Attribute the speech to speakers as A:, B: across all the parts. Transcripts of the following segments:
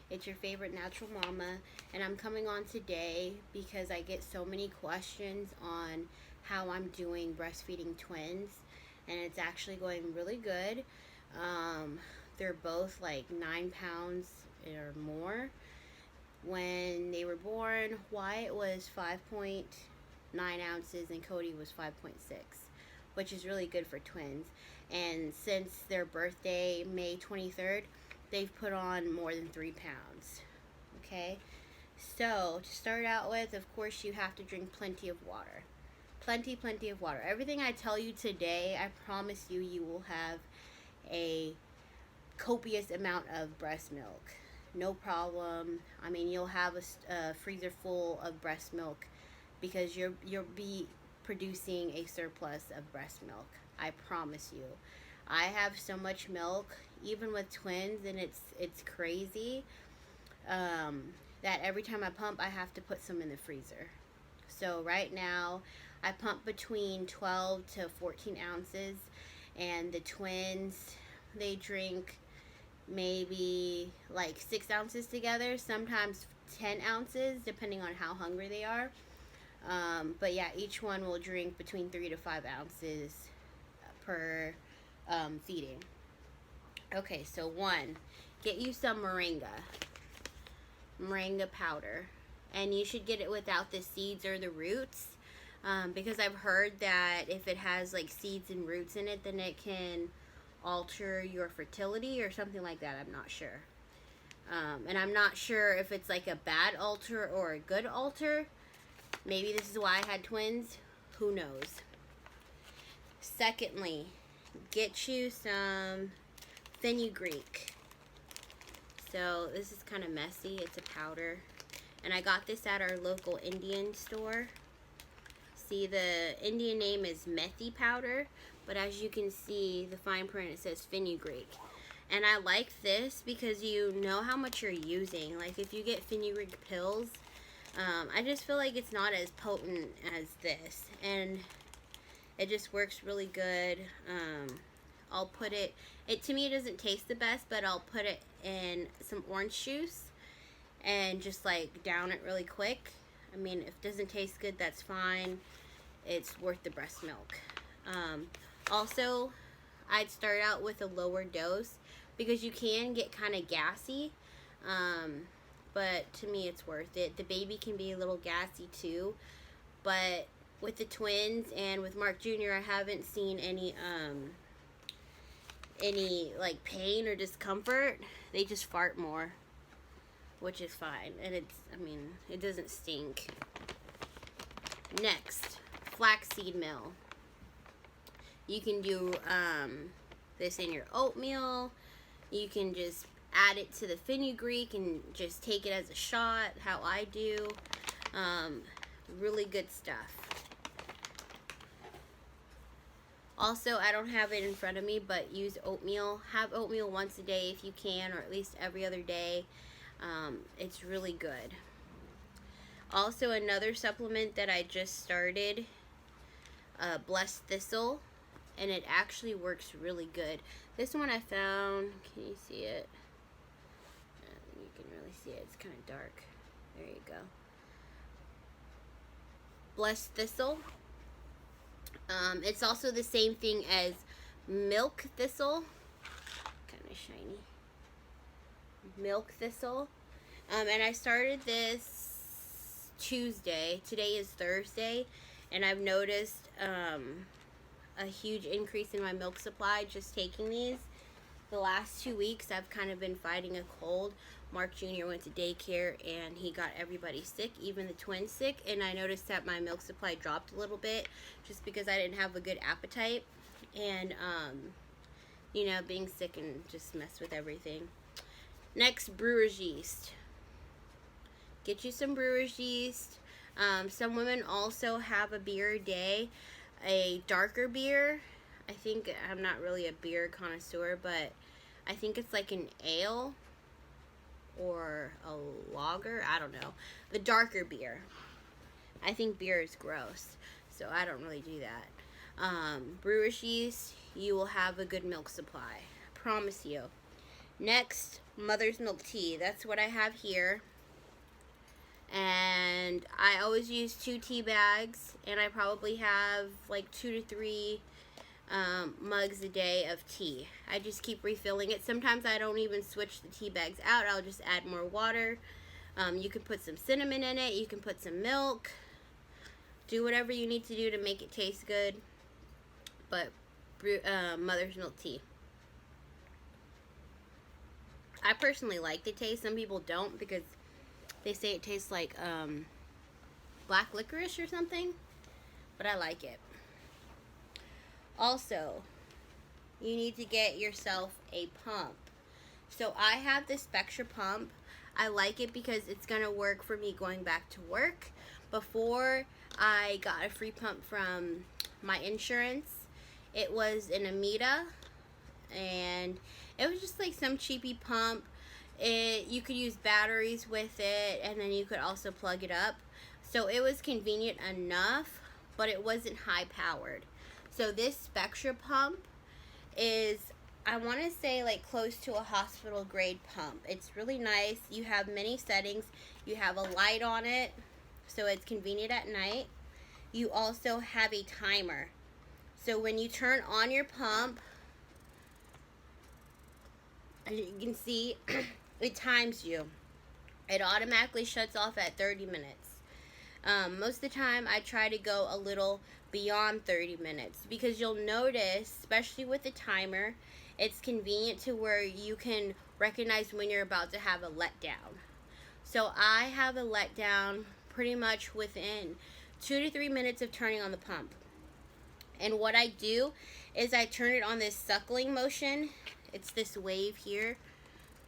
A: It's your favorite natural mama, and I'm coming on today because I get so many questions on how I'm doing breastfeeding twins, and it's actually going really good. They're both like 9 pounds or more. When they were born, Wyatt was 5.9 ounces and Cody was 5.6, which is really good for twins. And since their birthday, May 23rd, they've put on more than 3 pounds. Okay? So, to start out with, of course, you have to drink plenty of water. Plenty of water. Everything I tell you today, I promise you, you will have a copious amount of breast milk. No problem. I mean, you'll have a freezer full of breast milk because you'll be producing a surplus of breast milk. I promise you. I have so much milk, even with twins, and it's crazy. That every time I pump, I have to put some in the freezer. So right now, I pump between 12 to 14 ounces, and the twins, they drink maybe like 6 ounces together, sometimes 10 ounces, depending on how hungry they are. But yeah, each one will drink between 3 to 5 ounces per feeding. Okay, so one, get you some moringa powder, and you should get it without the seeds or the roots, because I've heard that if it has like seeds and roots in it, then it can alter your fertility or something like that. I'm not sure. And I'm not sure if it's like a bad alter or a good alter. Maybe this is why I had twins. Who knows? Secondly, get you some fenugreek. So this is kind of messy. It's a powder. And I got this at our local Indian store. See, the Indian name is methi powder, but as you can see, the fine print, it says fenugreek. And I like this because you know how much you're using. Like if you get fenugreek pills, I just feel like it's not as potent as this, and it just works really good. I'll put it to me, it doesn't taste the best, but I'll put it in some orange juice and just like down it really quick. I mean, if it doesn't taste good, that's fine. It's worth the breast milk. Also, I'd start out with a lower dose because you can get kind of gassy. But to me, it's worth it. The baby can be a little gassy too. But with the twins and with Mark Jr., I haven't seen any like pain or discomfort. They just fart more, which is fine, and it doesn't stink. Next, flaxseed meal. You can do this in your oatmeal. You can just add it to the fenugreek and just take it as a shot, how I do. Really good stuff. Also, I don't have it in front of me, but use oatmeal. Have oatmeal once a day if you can, or at least every other day. It's really good. Also, another supplement that I just started, Blessed Thistle, and it actually works really good. This one I found, can you see it? I don't think you can really see it. It's kind of dark. There you go. Blessed Thistle. It's also the same thing as milk thistle. Kind of shiny. Milk thistle. And I started this Tuesday. Today is Thursday. And I've noticed a huge increase in my milk supply just taking these. The last 2 weeks, I've kind of been fighting a cold. Mark Jr. went to daycare, and he got everybody sick, even the twins sick. And I noticed that my milk supply dropped a little bit just because I didn't have a good appetite. And, being sick can just mess with everything. Next, brewer's yeast. Get you some brewer's yeast. Some women also have a beer a day, a darker beer. I'm not really a beer connoisseur, but I think it's like an ale or a lager. I don't know. The darker beer. I think beer is gross, so I don't really do that. Brewer's yeast, you will have a good milk supply. Promise you. Next, mother's milk tea. That's what I have here. And I always use 2 tea bags, and I probably have like 2 to 3 mugs a day of tea. I just keep refilling it. Sometimes I don't even switch the tea bags out. I'll just add more water. You can put some cinnamon in it. You can put some milk. Do whatever you need to do to make it taste good. But mother's milk tea. I personally like the taste. Some people don't because they say it tastes like black licorice or something. But I like it. Also, you need to get yourself a pump. So I have this Spectra pump. I like it because it's going to work for me going back to work. Before, I got a free pump from my insurance. It was an Amita, and it was just like some cheapy pump. You could use batteries with it, and then you could also plug it up. So it was convenient enough, but it wasn't high powered. So this Spectra pump is, I want to say, like close to a hospital grade pump. It's really nice. You have many settings. You have a light on it, so it's convenient at night. You also have a timer. So when you turn on your pump, as you can see, it times you. It automatically shuts off at 30 minutes. Most of the time, I try to go a little beyond 30 minutes because you'll notice, especially with the timer, it's convenient to where you can recognize when you're about to have a letdown. So I have a letdown pretty much within 2 to 3 minutes of turning on the pump. And what I do is I turn it on this suckling motion. It's this wave here,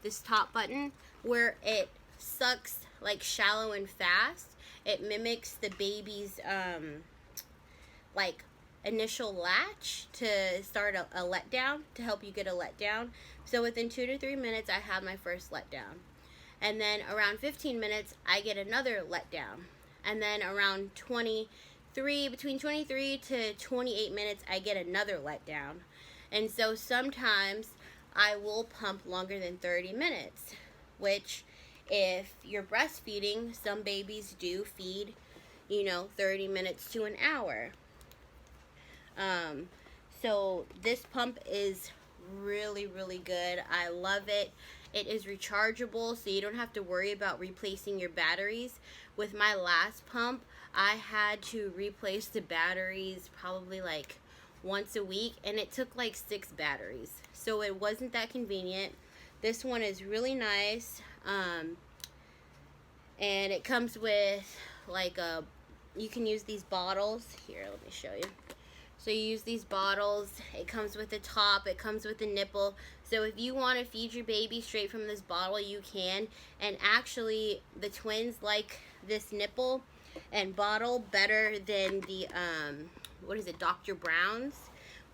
A: this top button, where it sucks like shallow and fast. It mimics the baby's like initial latch to start a letdown, to help you get a letdown. So within 2 to 3 minutes, I have my first letdown. And then around 15 minutes, I get another letdown. And then around between 23 to 28 minutes, I get another letdown. And so sometimes I will pump longer than 30 minutes, which if you're breastfeeding, some babies do feed, 30 minutes to an hour. So this pump is really, really good. I love it. It is rechargeable, so you don't have to worry about replacing your batteries. With my last pump, I had to replace the batteries probably like once a week, and it took like 6 batteries. So it wasn't that convenient. This one is really nice. And it comes with like you can use these bottles. Here, let me show you. So you use these bottles. It comes with a top. It comes with a nipple. So if you want to feed your baby straight from this bottle, you can. And actually, the twins like this nipple and bottle better than the, Dr. Brown's.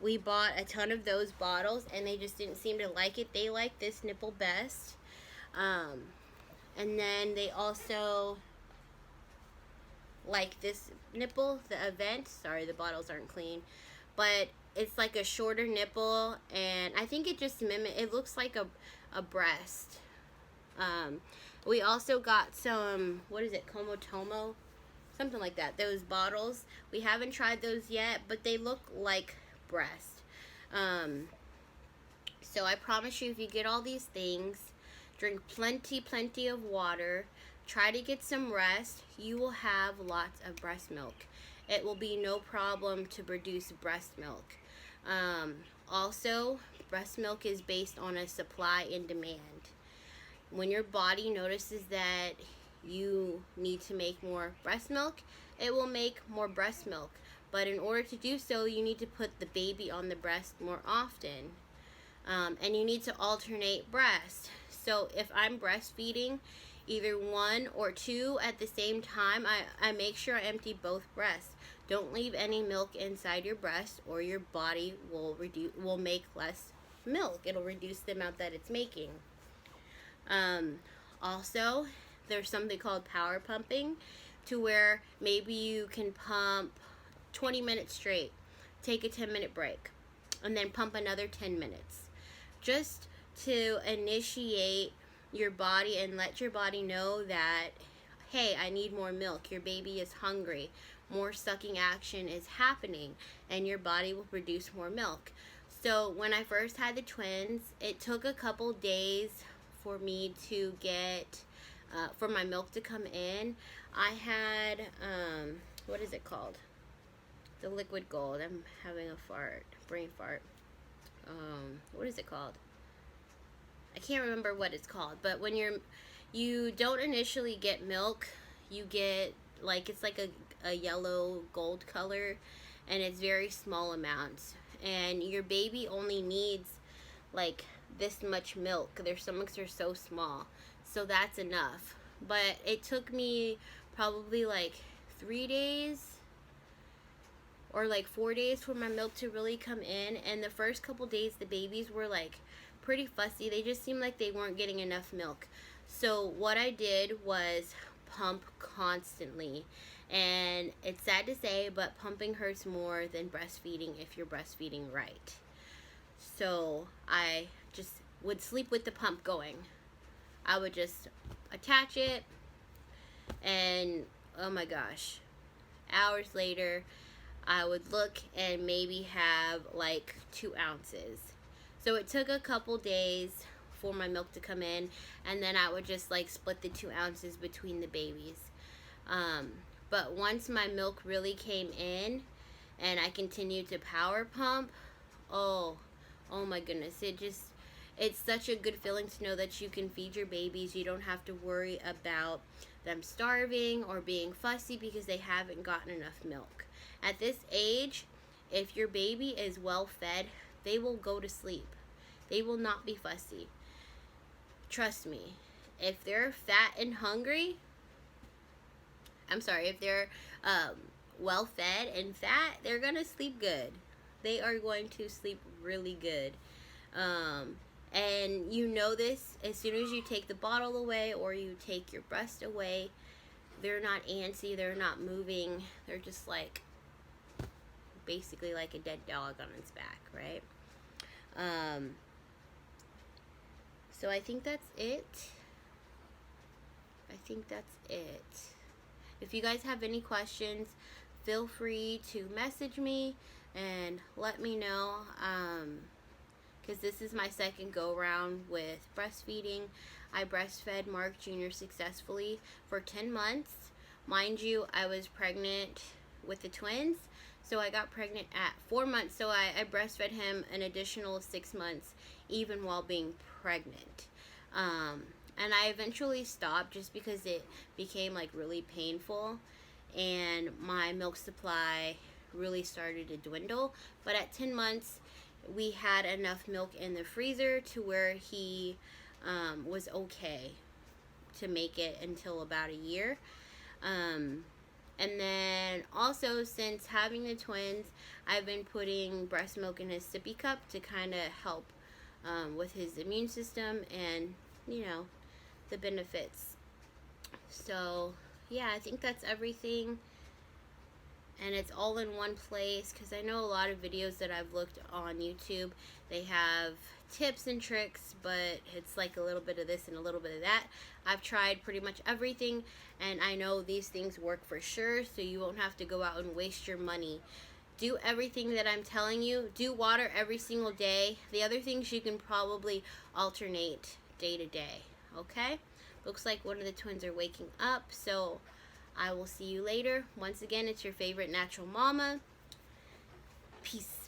A: We bought a ton of those bottles, and they just didn't seem to like it. They like this nipple best. And then they also like this nipple, the Event. Sorry, the bottles aren't clean. But it's like a shorter nipple, and I think it just it looks like a breast. We also got some, Komotomo? Something like that. Those bottles. We haven't tried those yet, but they look like breast. So I promise you, if you get all these things, drink plenty of water, try to get some rest, you will have lots of breast milk. It will be no problem to produce breast milk. Also, breast milk is based on a supply and demand. When your body notices that you need to make more breast milk, it will make more breast milk. But in order to do so, you need to put the baby on the breast more often. And you need to alternate breasts. So if I'm breastfeeding either 1 or 2 at the same time, I make sure I empty both breasts. Don't leave any milk inside your breast, or your body will make less milk. It'll reduce the amount that it's making. Also, there's something called power pumping, to where maybe you can pump 20 minutes straight, take a 10-minute break, and then pump another 10 minutes. Just to initiate your body and let your body know that, hey, I need more milk. Your baby is hungry. More sucking action is happening, and your body will produce more milk. So when I first had the twins, it took a couple days for me to get, for my milk to come in. I had, what is it called? The Liquid Gold. I'm having a brain fart. What is it called? I can't remember what it's called, but when you don't initially get milk, you get like, it's like a yellow gold color, and it's very small amounts, and your baby only needs like this much milk. Their stomachs are so small, so that's enough. But it took me probably like 3 days or like 4 days for my milk to really come in, and the first couple days the babies were like pretty fussy. They just seemed like they weren't getting enough milk. So what I did was pump constantly, and it's sad to say, but pumping hurts more than breastfeeding if you're breastfeeding right. So I just would sleep with the pump going. I would just attach it, and oh my gosh, hours later I would look and maybe have like 2 ounces. So it took a couple days for my milk to come in, and then I would just like split the 2 ounces between the babies. But once my milk really came in and I continued to power pump, oh my goodness, it's such a good feeling to know that you can feed your babies. You don't have to worry about them starving or being fussy because they haven't gotten enough milk. At this age, if your baby is well fed, they will go to sleep. They will not be fussy. Trust me. If they're fat and hungry, if they're well fed and fat, they're going to sleep good. They are going to sleep really good. And you know this as soon as you take the bottle away or you take your breast away. They're not antsy. They're not moving. They're just like basically like a dead dog on its back, right? So I think that's it. If you guys have any questions, feel free to message me and let me know, because this is my second go round with breastfeeding. I breastfed Mark Jr. successfully for 10 months. Mind you, I was pregnant with the twins, so I got pregnant at 4 months, so I breastfed him an additional 6 months even while being pregnant. And I eventually stopped just because it became like really painful and my milk supply really started to dwindle. But at 10 months, we had enough milk in the freezer to where he was okay to make it until about a year. And then also, since having the twins, I've been putting breast milk in his sippy cup to kind of help with his immune system and, you know, the benefits. So yeah, I think that's everything, and it's all in one place, because I know a lot of videos that I've looked on YouTube, they have tips and tricks, but it's like a little bit of this and a little bit of that. I've tried pretty much everything, and I know these things work for sure, so you won't have to go out and waste your money. Do everything that I'm telling you. Do water every single day. The other things you can probably alternate day to day. Okay? Looks like one of the twins are waking up, so I will see you later. Once again, it's your favorite natural mama. Peace.